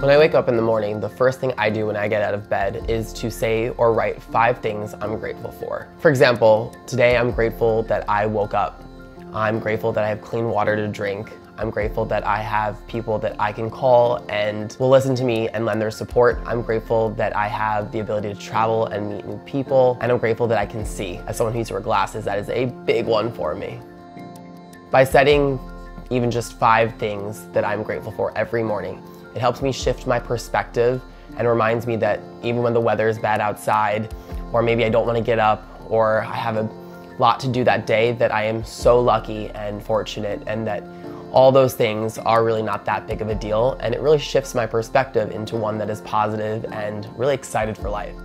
When I wake up in the morning, the first thing I do when I get out of bed is to say or write 5 things I'm grateful for. For example, today I'm grateful that I woke up. I'm grateful that I have clean water to drink. I'm grateful that I have people that I can call and will listen to me and lend their support. I'm grateful that I have the ability to travel and meet new people. And I'm grateful that I can see. As someone who used to wear glasses, that is a big one for me. By setting even just 5 things that I'm grateful for every morning, it helps me shift my perspective and reminds me that even when the weather is bad outside, or maybe I don't want to get up, or I have a lot to do that day, that I am so lucky and fortunate, and that all those things are really not that big of a deal, and it really shifts my perspective into one that is positive and really excited for life.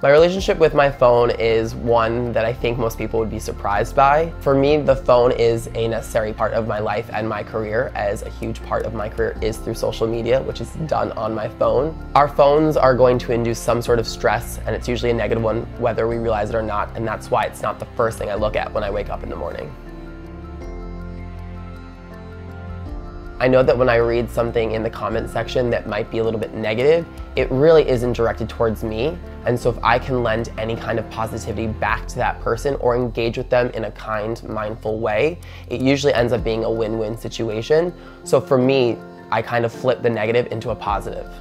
My relationship with my phone is one that I think most people would be surprised by. For me, the phone is a necessary part of my life and my career, as a huge part of my career is through social media, which is done on my phone. Our phones are going to induce some sort of stress, and it's usually a negative one, whether we realize it or not, and that's why it's not the first thing I look at when I wake up in the morning. I know that when I read something in the comment section that might be a little bit negative, it really isn't directed towards me. And so if I can lend any kind of positivity back to that person or engage with them in a kind, mindful way, it usually ends up being a win-win situation. So for me, I kind of flip the negative into a positive.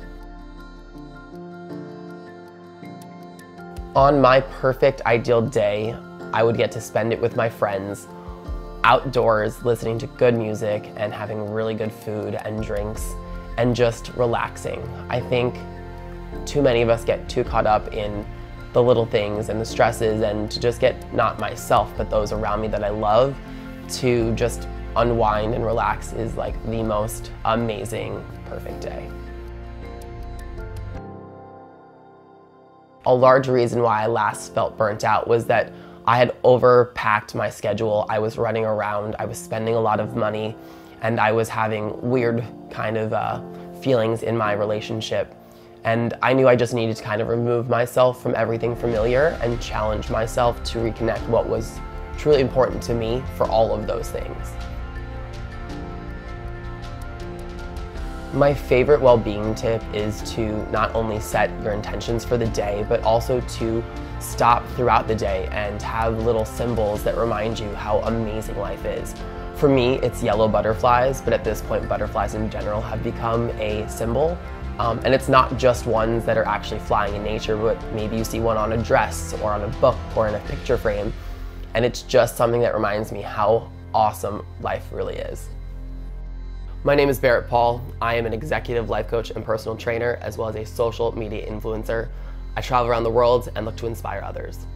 On my perfect ideal day, I would get to spend it with my friends, outdoors, listening to good music and having really good food and drinks and just relaxing. I think too many of us get too caught up in the little things and the stresses, and to just get, not myself, but those around me that I love, to just unwind and relax is like the most amazing, perfect day. A large reason why I last felt burnt out was that I had overpacked my schedule. I was running around, I was spending a lot of money, and I was having weird kind of feelings in my relationship. And I knew I just needed to kind of remove myself from everything familiar and challenge myself to reconnect what was truly important to me for all of those things. My favorite well-being tip is to not only set your intentions for the day, but also to stop throughout the day and have little symbols that remind you how amazing life is. For me, it's yellow butterflies, but at this point, butterflies in general have become a symbol. And it's not just ones that are actually flying in nature, but maybe you see one on a dress or on a book or in a picture frame. And it's just something that reminds me how awesome life really is. My name is Barrett Pall. I am an executive life coach and personal trainer, as well as a social media influencer. I travel around the world and look to inspire others.